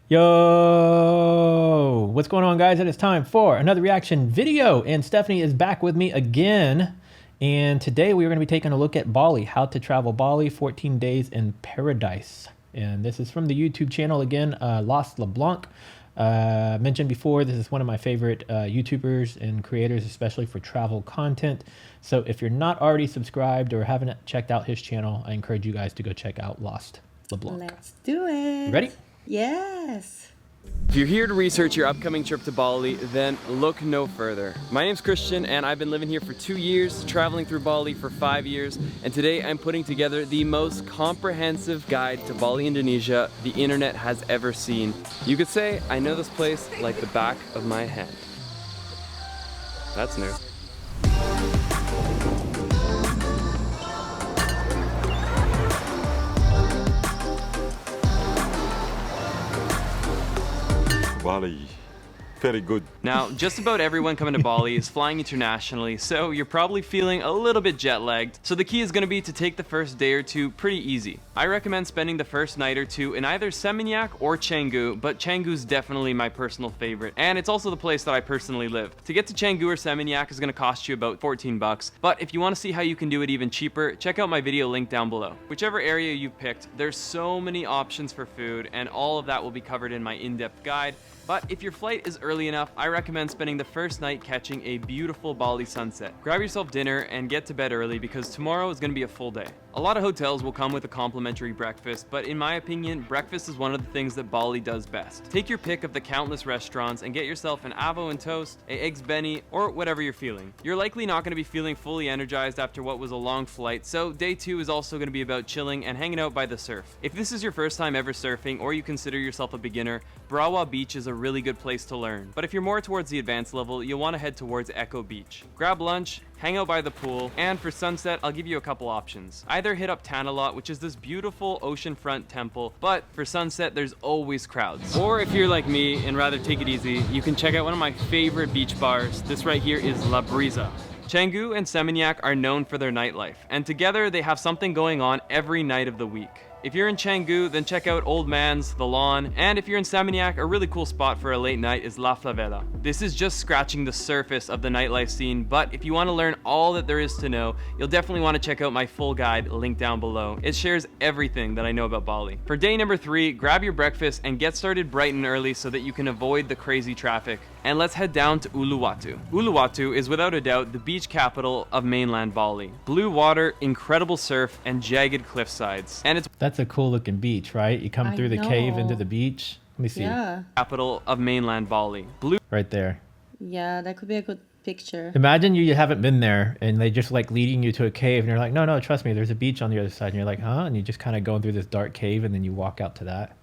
Yo, what's going on, guys? It is time for another reaction video, and Stephanie is back with me again. And today we are going to be taking a look at Bali, how to travel Bali, 14 days in paradise. And this is from the YouTube channel again, Lost LeBlanc. Mentioned before, this is one of my favorite YouTubers and creators, especially for travel content. So if you're not already subscribed or haven't checked out his channel, I encourage you guys to go check out Lost LeBlanc. Let's do it. You ready? Yes. If you're here to research your upcoming trip to Bali, then look no further. My name's Christian and I've been living here for 2 years, traveling through Bali for 5 years, and today I'm putting together the most comprehensive guide to Bali, Indonesia the internet has ever seen. You could say I know this place like the back of my hand. That's new. Bali, very good. Now, just about everyone coming to Bali is flying internationally, so you're probably feeling a little bit jet lagged. So the key is going to be to take the first day or two pretty easy. I recommend spending the first night or two in either Seminyak or Canggu, but Canggu's definitely my personal favorite, and it's also the place that I personally live. To get to Canggu or Seminyak is going to cost you about 14 bucks, but if you want to see how you can do it even cheaper, check out my video link down below. Whichever area you picked, there's so many options for food, and all of that will be covered in my in-depth guide. But if your flight is early enough, I recommend spending the first night catching a beautiful Bali sunset. Grab yourself dinner and get to bed early because tomorrow is going to be a full day. A lot of hotels will come with a complimentary breakfast, but in my opinion, breakfast is one of the things that Bali does best. Take your pick of the countless restaurants and get yourself an avo and toast, a eggs benny, or whatever you're feeling. You're likely not going to be feeling fully energized after what was a long flight, so day 2 is also going to be about chilling and hanging out by the surf. If this is your first time ever surfing or you consider yourself a beginner, Brawa Beach is a really good place to learn. But if you're more towards the advanced level, you'll want to head towards Echo Beach. Grab lunch, hang out by the pool, and for sunset, I'll give you a couple options. Either hit up Tanalot, which is this beautiful oceanfront temple, but for sunset, there's always crowds. Or if you're like me and rather take it easy, you can check out one of my favorite beach bars. This right here is La Brisa. Canggu and Seminyak are known for their nightlife, and together they have something going on every night of the week. If you're in Canggu, then check out Old Man's, The Lawn, and if you're in Seminyak, a really cool spot for a late night is La Favela. This is just scratching the surface of the nightlife scene, but if you want to learn all that there is to know, you'll definitely want to check out my full guide linked down below. It shares everything that I know about Bali. For day number 3, grab your breakfast and get started bright and early so that you can avoid the crazy traffic. And let's head down to Uluwatu. Uluwatu is without a doubt the beach capital of mainland Bali. Blue water, incredible surf, and jagged cliff sides. And it's That's a cool looking beach, right? You come through the cave into the beach. Let me see. Yeah. capital of mainland Bali. Blue Right there. Yeah, that could be a good picture. Imagine you haven't been there and they just like leading you to a cave and you're like, no, trust me, there's a beach on the other side. And you're like, huh? And you just kind of go through this dark cave and then you walk out to that.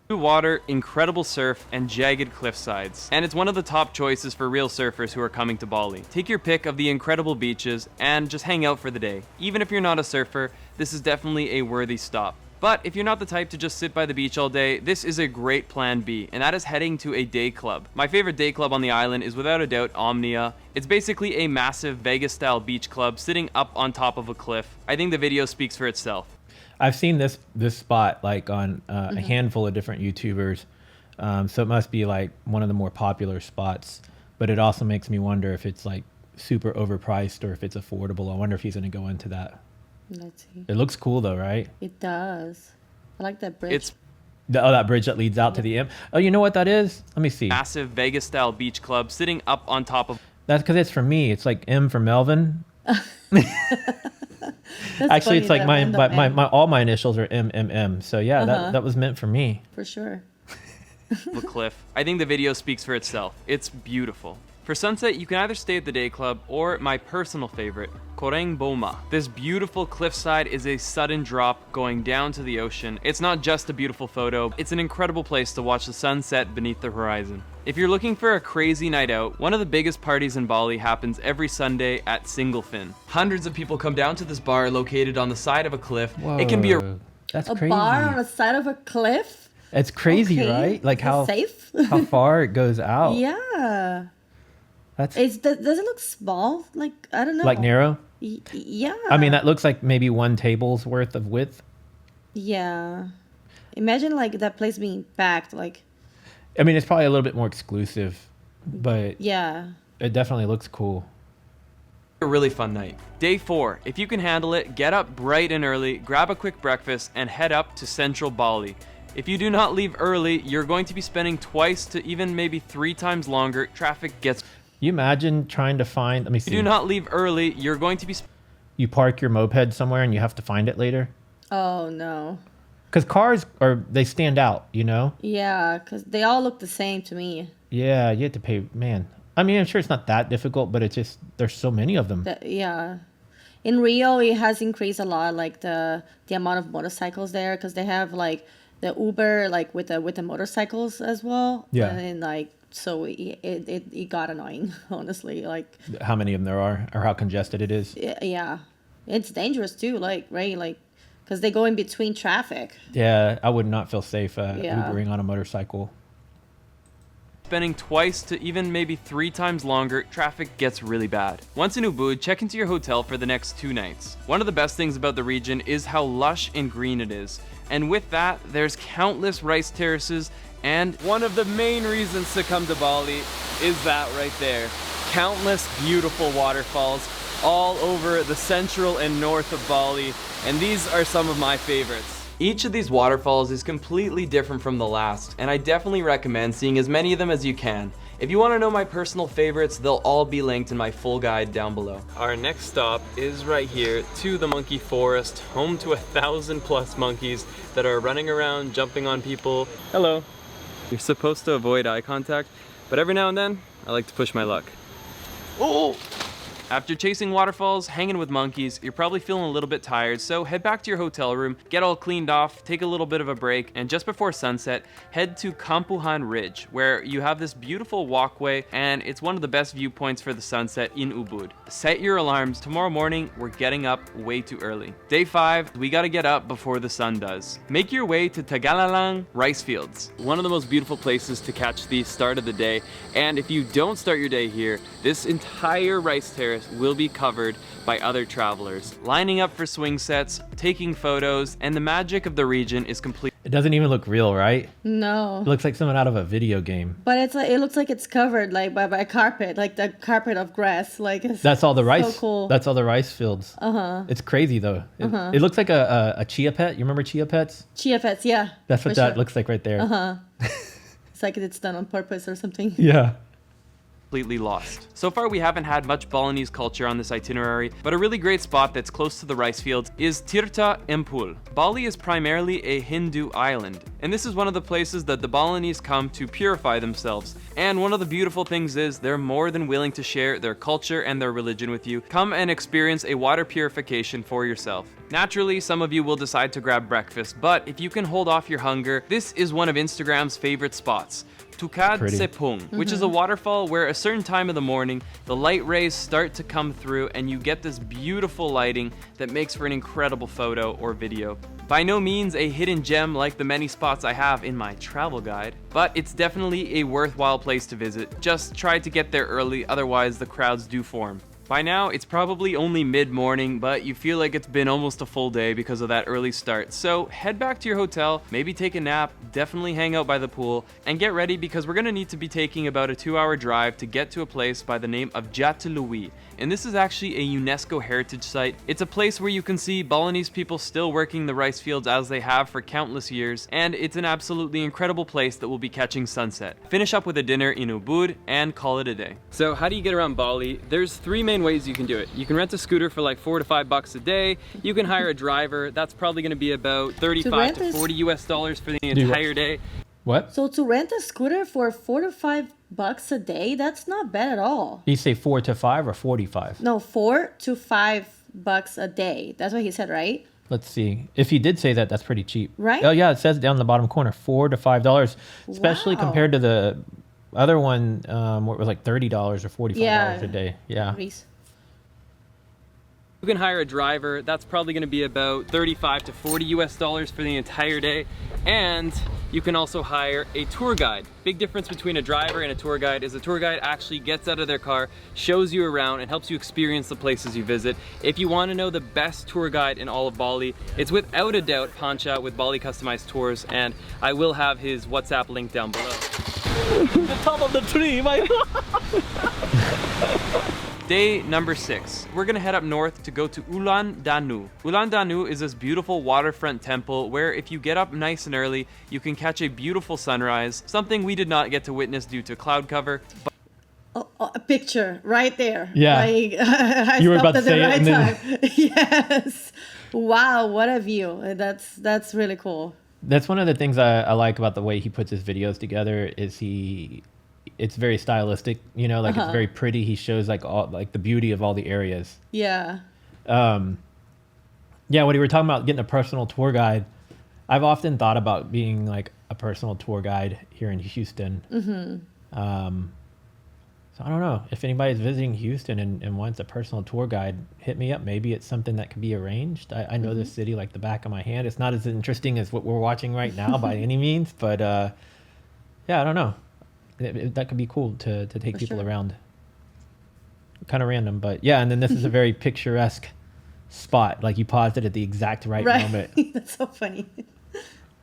Blue water, incredible surf, and jagged cliff sides. And it's one of the top choices for real surfers who are coming to Bali. Take your pick of the incredible beaches and just hang out for the day. Even if you're not a surfer, this is definitely a worthy stop. But if you're not the type to just sit by the beach all day, this is a great plan B, and that is heading to a day club. My favorite day club on the island is without a doubt Omnia. It's basically a massive Vegas-style beach club sitting up on top of a cliff. I think the video speaks for itself. I've seen this spot like on a handful of different YouTubers, so it must be like one of the more popular spots. But it also makes me wonder if it's like super overpriced or if it's affordable. I wonder if he's going to go into that. Let's see. It looks cool though, right? It does. I like that bridge. That bridge that leads out to the M. Oh, you know what that is? Let me see. Massive Vegas-style beach club sitting up on top of... That's because it's for me. It's like M for Melvin. That's Actually, it's funny, like that random my M. all my initials are MMM. So yeah, that was meant for me. For sure. a cliff. I think the video speaks for itself. It's beautiful. For sunset, you can either stay at the day club or my personal favorite, Koreng Boma. This beautiful cliffside is a sudden drop going down to the ocean. It's not just a beautiful photo, it's an incredible place to watch the sunset beneath the horizon. If you're looking for a crazy night out, one of the biggest parties in Bali happens every Sunday at Singlefin. Hundreds of people come down to this bar located on the side of a cliff. Whoa, It can be a that's A crazy. bar on the side of a cliff? It's crazy, Okay. right? Like Is how it safe? how far it goes out. Yeah. That's Does it look small? Like, I don't know. like narrow. Yeah. I mean, that looks like maybe one table's worth of width. Yeah. Imagine like that place being packed. Like, I mean, it's probably a little bit more exclusive, but yeah. it definitely looks cool. A really fun night. Day 4. If you can handle it, get up bright and early, grab a quick breakfast, and head up to central Bali. If you do not leave early, you're going to be spending twice to even maybe 3 times longer. Traffic gets... You imagine trying to find, let me see. If you do not leave early, you're going to be... You park your moped somewhere and you have to find it later. Oh no. Because cars they stand out, you know? Yeah, because they all look the same to me. Yeah, you have to pay, man. I mean, I'm sure it's not that difficult, but it's just, there's so many of them. Yeah. In Rio, it has increased a lot, like the amount of motorcycles there, because they have like the Uber, like with the motorcycles as well. Yeah. And like, so it got annoying, honestly. Like, How many of them there are, or how congested it is. yeah. It's dangerous too, like, right? Like, because they go in between traffic. Yeah, I would not feel safe Yeah. Ubering on a motorcycle. Spending twice to even maybe 3 times longer, traffic gets really bad. Once in Ubud, check into your hotel for the next 2 nights. One of the best things about the region is how lush and green it is. And with that, there's countless rice terraces, and one of the main reasons to come to Bali is that right there. Countless beautiful waterfalls all over the central and north of Bali, and these are some of my favorites. Each of these waterfalls is completely different from the last, and I definitely recommend seeing as many of them as you can. If you want to know my personal favorites, they'll all be linked in my full guide down below. Our next stop is right here to the monkey forest, home to 1,000+ monkeys that are running around, jumping on people. Hello. You're supposed to avoid eye contact, but every now and then, I like to push my luck. Oh! After chasing waterfalls, hanging with monkeys, you're probably feeling a little bit tired, so head back to your hotel room, get all cleaned off, take a little bit of a break, and just before sunset, head to Kampuhan Ridge, where you have this beautiful walkway, and it's one of the best viewpoints for the sunset in Ubud. Set your alarms. Tomorrow morning, we're getting up way too early. Day 5, we gotta get up before the sun does. Make your way to Tagalalang rice fields, one of the most beautiful places to catch the start of the day, and if you don't start your day here, this entire rice terrace will be covered by other travelers, lining up for swing sets, taking photos, and the magic of the region is complete. It doesn't even look real, right? No. It looks like something out of a video game. But it's like, it looks like it's covered like by a carpet, like the carpet of grass. Like, it's That's all the rice. So cool. That's all the rice fields. It's crazy though. It looks like a chia pet. You remember chia pets? Chia pets, yeah. That's what for that sure. looks like right there. It's like it's done on purpose or something. Yeah. Completely lost. So far we haven't had much Balinese culture on this itinerary, but a really great spot that's close to the rice fields is Tirta Empul. Bali is primarily a Hindu island, and this is one of the places that the Balinese come to purify themselves. And one of the beautiful things is they're more than willing to share their culture and their religion with you. Come and experience a water purification for yourself. Naturally, some of you will decide to grab breakfast, but if you can hold off your hunger, this is one of Instagram's favorite spots. Tukad Pretty. Sepung, which is a waterfall where a certain time of the morning, the light rays start to come through and you get this beautiful lighting that makes for an incredible photo or video. By no means a hidden gem like the many spots I have in my travel guide, but it's definitely a worthwhile place to visit. Just try to get there early, otherwise the crowds do form. By now, it's probably only mid-morning, but you feel like it's been almost a full day because of that early start. So head back to your hotel, maybe take a nap, definitely hang out by the pool, and get ready because we're gonna need to be taking about a 2-hour drive to get to a place by the name of Jatiluwi. And this is actually a UNESCO heritage site. It's a place where you can see Balinese people still working the rice fields as they have for countless years, and it's an absolutely incredible place that will be catching sunset. Finish up with a dinner in Ubud and call it a day. So how do you get around Bali? There's 3 main ways you can do it. You can rent a scooter for like $4 to $5 a day. You can hire a driver. That's probably going to be about 35 to 40 US dollars for the entire day. What? So to rent a scooter for $4 to $5 a day, that's not bad at all. You say 4 to 5 or 45? No, $4 to $5 a day. That's what he said, right? Let's see. If he did say that, that's pretty cheap. Right? Oh yeah, it says down the bottom corner, $4 to $5, especially Wow. compared to the other one, where it was like $30 or $45 Yeah. a day. Yeah. Reese. You can hire a driver. That's probably going to be about 35 to 40 US dollars for the entire day. And you can also hire a tour guide. Big difference between a driver and a tour guide is a tour guide actually gets out of their car, shows you around, and helps you experience the places you visit. If you want to know the best tour guide in all of Bali, it's without a doubt Pancha with Bali Customized Tours, and I will have his WhatsApp link down below. The top of the tree, my Day number 6. We're gonna head up north to go to Ulan Danu. Ulan Danu is this beautiful waterfront temple where if you get up nice and early, you can catch a beautiful sunrise, something we did not get to witness due to cloud cover. A picture right there. Yeah. Like, I You were stopped about to at the say it right and then- time. Yes. Wow, what a view. That's really cool. That's one of the things I like about the way he puts his videos together is it's very stylistic, you know, like it's very pretty. He shows like all like the beauty of all the areas. Yeah. Yeah, when you were talking about getting a personal tour guide, I've often thought about being like a personal tour guide here in Houston. So I don't know if anybody's visiting Houston and wants a personal tour guide, hit me up. Maybe it's something that can be arranged. I know this city like the back of my hand. It's not as interesting as what we're watching right now by any means, but yeah, I don't know. That could be cool to take For people sure. around. Kind of random, but yeah. And then this is a very picturesque spot. Like you paused it at the exact right moment. That's so funny.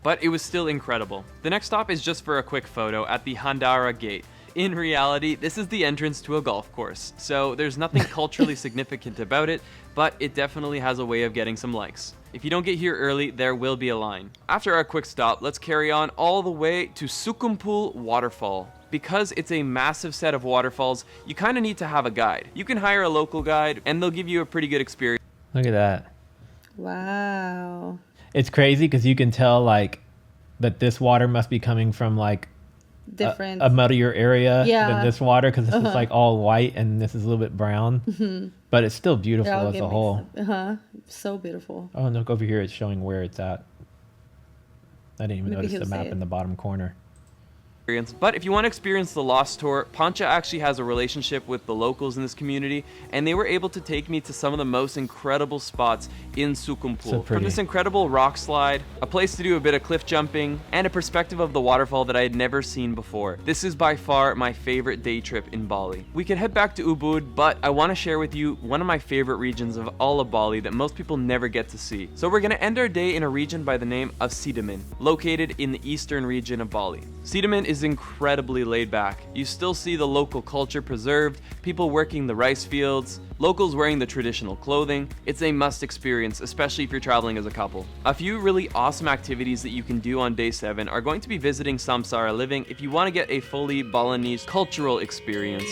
But it was still incredible. The next stop is just for a quick photo at the Handara Gate. In reality, this is the entrance to a golf course, so there's nothing culturally significant about it, but it definitely has a way of getting some likes. If you don't get here early, there will be a line. After our quick stop, let's carry on all the way to Sukumpul Waterfall. Because it's a massive set of waterfalls, you kind of need to have a guide. You can hire a local guide, and they'll give you a pretty good experience. Look at that. Wow. It's crazy because you can tell like that this water must be coming from like Different. a muddier area Yeah. than this water because this is like all white and this is a little bit brown, but it's still beautiful They're all as a getting whole. mixed up. So beautiful. Oh, and look over here, it's showing where it's at. I didn't even Maybe notice he'll the say map it. in the bottom corner. But if you want to experience the Lost Tour, Pancha actually has a relationship with the locals in this community, and they were able to take me to some of the most incredible spots in Sukumpul. So pretty. From this incredible rock slide, a place to do a bit of cliff jumping, and a perspective of the waterfall that I had never seen before. This is by far my favorite day trip in Bali. We could head back to Ubud, but I want to share with you one of my favorite regions of all of Bali that most people never get to see. So we're going to end our day in a region by the name of Sidaman, located in the eastern region of Bali. Sidaman is incredibly laid back. You still see the local culture preserved, people working the rice fields, locals wearing the traditional clothing. It's a must experience, especially if you're traveling as a couple. A few really awesome activities that you can do on day 7 are going to be visiting Samsara Living if you want to get a fully Balinese cultural experience.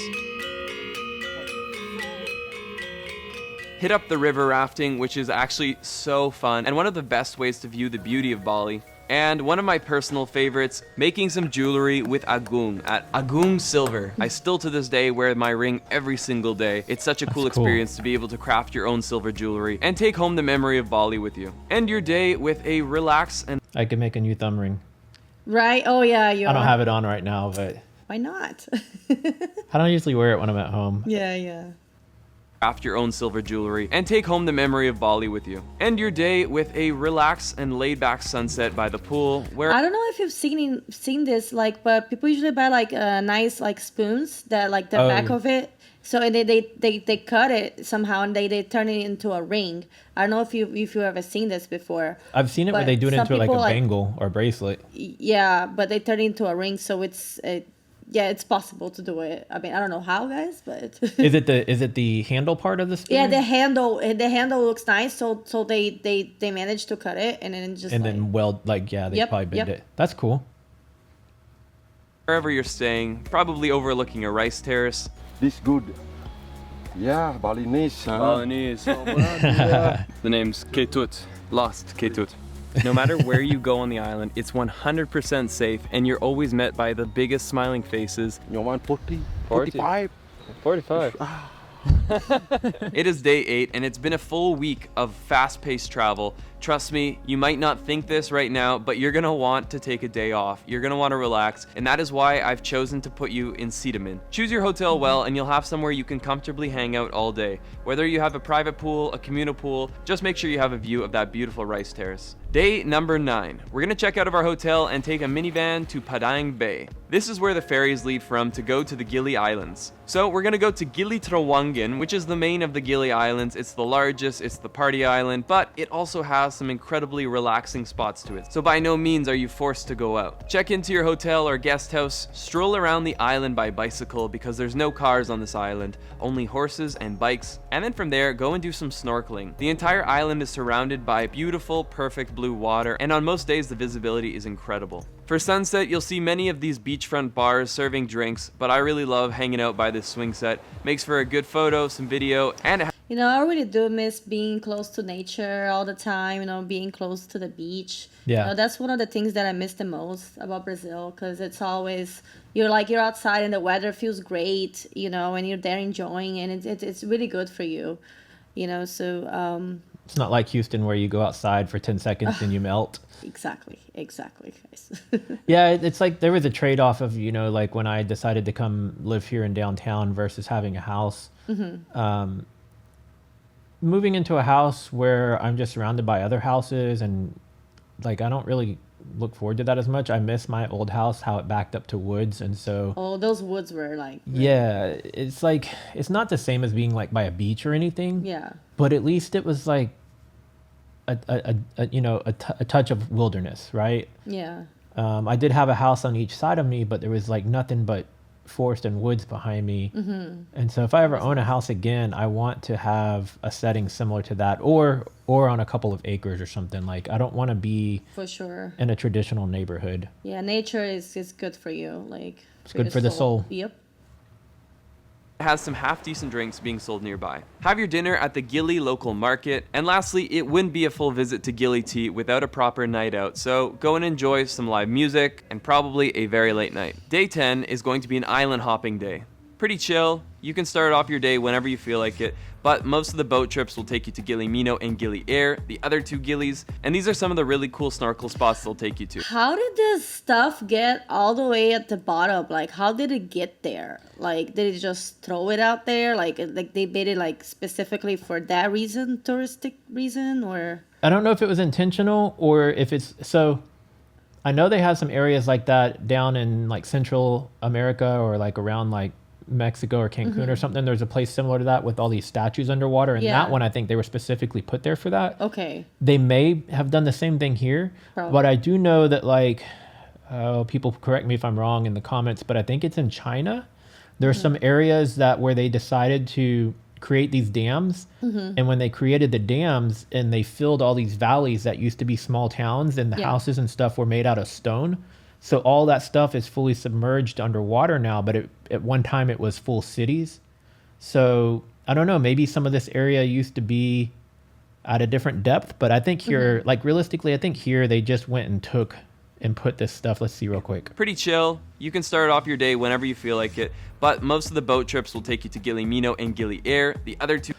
Hit up the river rafting, which is actually so fun and one of the best ways to view the beauty of Bali. And one of my personal favorites, making some jewelry with Agung at Agung Silver. I still to this day wear my ring every single day. It's such a cool That's cool. experience to be able to craft your own silver jewelry and take home the memory of Bali with you. End your day with a relax and I could make a new thumb ring. Right? Oh, yeah. You I don't have it on right now, but Why not? I don't usually wear it when I'm at home. Yeah. craft your own silver jewelry and take home the memory of Bali with you. End your day with a relaxed and laid back sunset by the pool where I don't know if you've seen this, like, but people usually buy like nice like spoons that like the Oh. back of it. So and they cut it somehow and they turn it into a ring. I don't know if you ever seen this before. I've seen it where But they do it some into like a people, like- bangle or bracelet. Yeah, but they turn it into a ring, so it's possible to do it. I mean, I don't know how, guys, but Is it the handle part of the spoon? yeah, the handle looks nice. So they managed to cut it and then just and like, then weld they Yep, probably bend yep. it. That's cool. wherever you're staying, probably overlooking a rice terrace. This good. Yeah, Balinese. Huh? Balinese. The name's Ketut. Lost Ketut. No matter where you go on the island, it's 100% safe, and you're always met by the biggest smiling faces. You want 40? 40. 45? 45. It is day 8, and it's been a full week of fast-paced travel, Trust me, you might not think this right now, but you're gonna want to take a day off. You're gonna want to relax, and that is why I've chosen to put you in Cedarman. Choose your hotel well, and you'll have somewhere you can comfortably hang out all day. Whether you have a private pool, a communal pool, just make sure you have a view of that beautiful rice terrace. Day number 9. We're gonna check out of our hotel and take a minivan to Padang Bay. This is where the ferries leave from to go to the Gili Islands. So we're gonna go to Gili Trawangan, which is the main of the Gili Islands. It's the largest, it's the party island, but it also has some incredibly relaxing spots to it. So by no means are you forced to go out. Check into your hotel or guest house, stroll around the island by bicycle because there's no cars on this island, only horses and bikes, and then from there, go and do some snorkeling. The entire island is surrounded by beautiful, perfect blue water, and on most days the visibility is incredible. For sunset, you'll see many of these beachfront bars serving drinks, but I really love hanging out by this swing set. Makes for a good photo, some video, and You know, I really do miss being close to nature all the time, you know, being close to the beach. Yeah. You know, that's one of the things that I miss the most about Brazil, because it's always, you're outside and the weather feels great, you know, and you're there enjoying, and it's really good for you, you know, so... It's not like Houston where you go outside for 10 seconds and you melt. Exactly, guys. Yeah, it's like there was a trade-off of, you know, like when I decided to come live here in downtown versus having a house. Moving into a house where I'm just surrounded by other houses, and like I don't really look forward to that as much. I miss my old house, how it backed up to woods, and so Oh, those woods were like... yeah, it's like it's not the same as being like by a beach or anything. Yeah. But at least it was like a touch of wilderness, right? Yeah. I did have a house on each side of me, but there was like nothing but forest and woods behind me. And so if I ever own a house again, I want to have a setting similar to that, or on a couple of acres or something. Like I don't want to be For sure. in a traditional neighborhood. Yeah, nature is good for you. Like It's good for the soul. Yep. has some half-decent drinks being sold nearby. Have your dinner at the Gili local market. And lastly, it wouldn't be a full visit to Gili Tea without a proper night out, so go and enjoy some live music and probably a very late night. Day 10 is going to be an island hopping day. Pretty chill. You can start off your day whenever you feel like it, but most of the boat trips will take you to Gili Mino and Gili Air, the other two Gilis, and these are some of the really cool snorkel spots they'll take you to. How did this stuff get all the way at the bottom? Like, how did it get there? Like, did it just throw it out there? Like they made it like specifically for that reason, touristic reason, or? I don't know if it was intentional or if it's so. I know they have some areas like that down in like Central America or like around like Mexico or Cancun or something. There's a place similar to that with all these statues underwater, and that one I think they were specifically put there for that. Okay. They may have done the same thing here, but I do know that like people correct me if I'm wrong in the comments, but I think it's in China. There's some areas that where they decided to create these dams, and when they created the dams and they filled all these valleys that used to be small towns, and the houses and stuff were made out of stone. So all that stuff is fully submerged underwater now, but at one time it was full cities. So I don't know, maybe some of this area used to be at a different depth, but I think here, like realistically, I think here they just went and took and put this stuff. Let's see real quick. Pretty chill. You can start off your day whenever you feel like it, but most of the boat trips will take you to Gili Mino and Gili Air, the other two.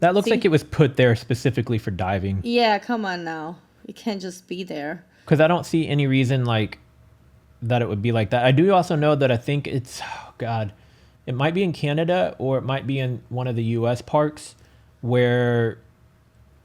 That looks like it was put there specifically for diving. Yeah, come on now. It can't just be there. Because I don't see any reason like that it would be like that. I do also know that I think it's, oh God, it might be in Canada or it might be in one of the US parks where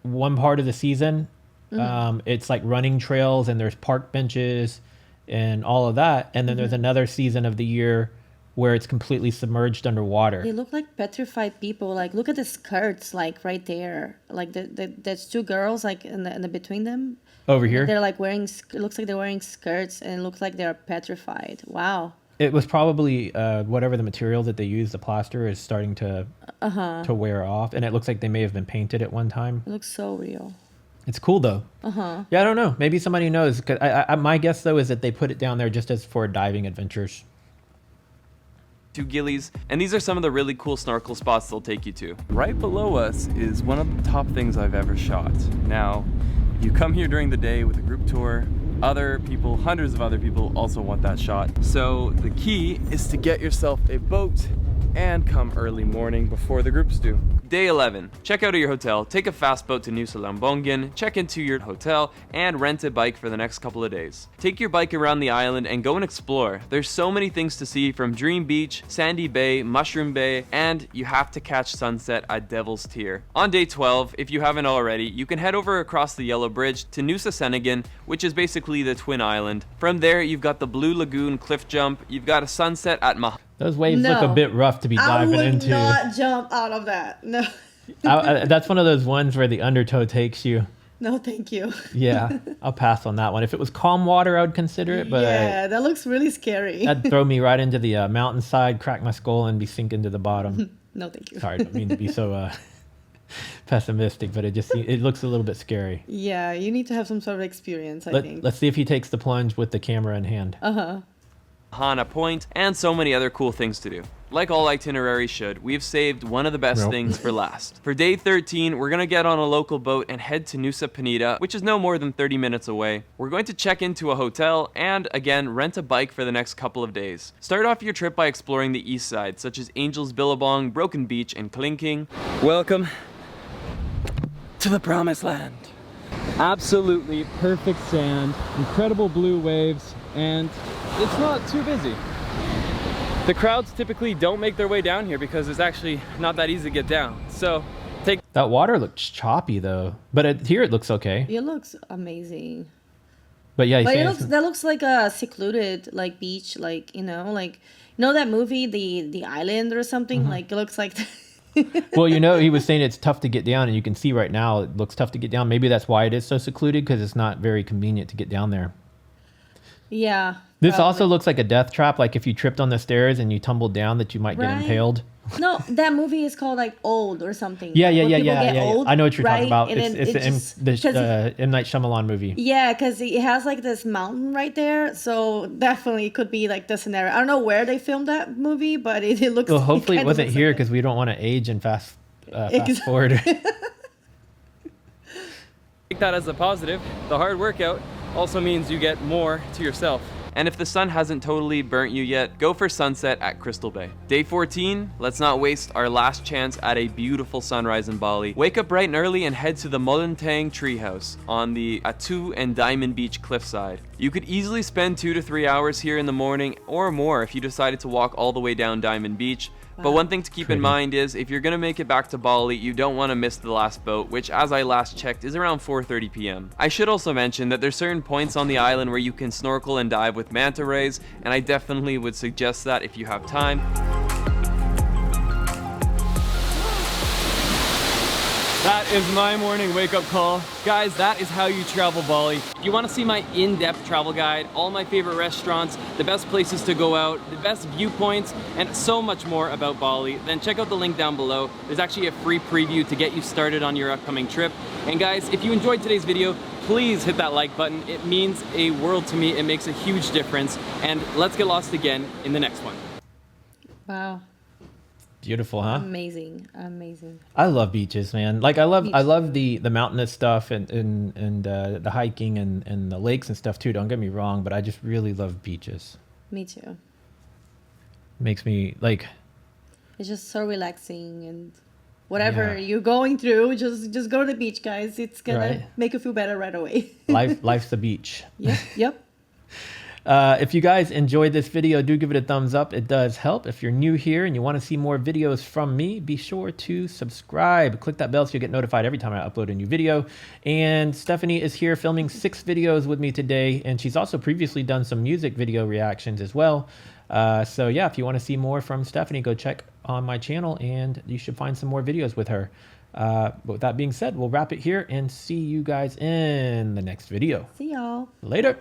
one part of the season, it's like running trails and there's park benches and all of that. And then there's another season of the year where it's completely submerged underwater. They look like petrified people. Like, look at the skirts, like right there. Like there's two girls like in the between them. Over here? They're like wearing, it looks like they're wearing skirts and it looks like they're petrified. Wow. It was probably whatever the material that they use, the plaster, is starting to wear off. And it looks like they may have been painted at one time. It looks so real. It's cool though. Yeah, I don't know. Maybe somebody knows. 'Cause my guess though is that they put it down there just as for diving adventures. Two Gilis, and these are some of the really cool snorkel spots they'll take you to. Right below us is one of the top things I've ever shot. Now, you come here during the day with a group tour, other people, hundreds of other people also want that shot. So the key is to get yourself a boat and come early morning before the groups do. Day 11. Check out of your hotel, take a fast boat to Nusa Lambongan, check into your hotel, and rent a bike for the next couple of days. Take your bike around the island and go and explore. There's so many things to see, from Dream Beach, Sandy Bay, Mushroom Bay, and you have to catch sunset at Devil's Tier. On day 12, if you haven't already, you can head over across the Yellow Bridge to Nusa Senegan, which is basically the twin island. From there, you've got the Blue Lagoon cliff jump, you've got a sunset at Those waves look a bit rough to be diving into. I would not jump out of that. No. That's one of those ones where the undertow takes you. No, thank you. Yeah, I'll pass on that one. If it was calm water, I would consider it. But yeah, that looks really scary. that'd throw me right into the mountainside, crack my skull, and be sinking to the bottom. No, thank you. Sorry, I don't mean to be so pessimistic, but it looks a little bit scary. Yeah, you need to have some sort of experience, I think. Let's see if he takes the plunge with the camera in hand. Hana Point, and so many other cool things to do. Like all itineraries should, we've saved one of the best things for last. For day 13, we're gonna get on a local boat and head to Nusa Penida, which is no more than 30 minutes away. We're going to check into a hotel and, again, rent a bike for the next couple of days. Start off your trip by exploring the east side, such as Angel's Billabong, Broken Beach, and Klinking. Welcome to the promised land. Absolutely perfect sand, incredible blue waves, and it's not too busy. The crowds typically don't make their way down here because it's actually not that easy to get down. So that water looks choppy though, but here it looks okay. It looks amazing. But yeah, that looks like a secluded beach, like that movie, the Island or something. Like it looks like that. Well, he was saying it's tough to get down, and you can see right now it looks tough to get down. Maybe that's why it is so secluded, because it's not very convenient to get down there. Yeah. This also looks like a death trap. Like if you tripped on the stairs and you tumbled down, that you might get impaled. No, that movie is called Old or something. Yeah. Old, I know what you're talking about. And It's the M. Night Shyamalan movie. Yeah, because it has this mountain right there, so definitely could be the scenario. I don't know where they filmed that movie, but it looks. Well, hopefully it wasn't here, because we don't want to age and fast forward. take that as a positive. The hard workout also means you get more to yourself. And if the sun hasn't totally burnt you yet, go for sunset at Crystal Bay. Day 14, let's not waste our last chance at a beautiful sunrise in Bali. Wake up bright and early and head to the Molentang Treehouse on the Atu and Diamond Beach cliffside. You could easily spend 2 to 3 hours here in the morning or more if you decided to walk all the way down Diamond Beach. But one thing to keep in mind is if you're going to make it back to Bali, you don't want to miss the last boat, which as I last checked is around 4:30 p.m. I should also mention that there's certain points on the island where you can snorkel and dive with manta rays, and I definitely would suggest that if you have time. That is my morning wake-up call. Guys, that is how you travel Bali. If you want to see my in-depth travel guide, all my favorite restaurants, the best places to go out, the best viewpoints, and so much more about Bali, then check out the link down below. There's actually a free preview to get you started on your upcoming trip. And guys, if you enjoyed today's video, please hit that like button. It means a world to me. It makes a huge difference. And let's get lost again in the next one. Wow. Beautiful, huh? Amazing. I love beaches, man. I love the mountainous stuff and the hiking and the lakes and stuff too. Don't get me wrong, but I just really love beaches. Me too. Makes me it's just so relaxing, and whatever you're going through, just go to the beach, guys. It's gonna make you feel better right away. Life's the beach. Yep. If you guys enjoyed this video, do give it a thumbs up. It does help. If you're new here and you want to see more videos from me, be sure to subscribe. Click that bell so you get notified every time I upload a new video. And Stephanie is here filming 6 videos with me today, and she's also previously done some music video reactions as well. So yeah, if you want to see more from Stephanie, go check on my channel and you should find some more videos with her. But with that being said, we'll wrap it here and see you guys in the next video. See y'all. Later.